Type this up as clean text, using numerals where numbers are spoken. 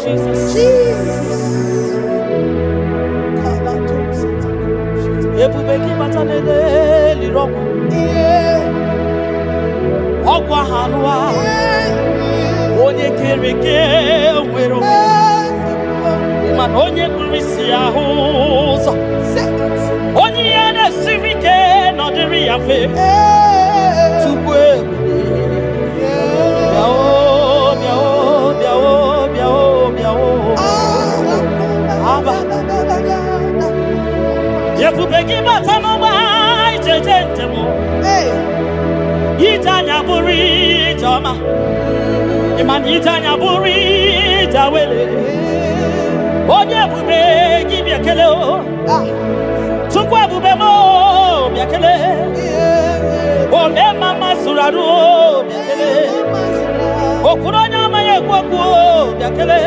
Jesus. Ebubeki batanele lirogo. Ogwa hanwa. Onye kereke wero. Man onye kurisi ahuzo. Onye yana sivike no diri afe. Tukwe. Yepubeki batano ba ijejentemo. Itanya buri jama. Iman itanya buri jawele. Onye bubeki biakele o. Tukwa bubemo biakele. Ome mama suraru biakele. Okuronya maye kwaku biakele.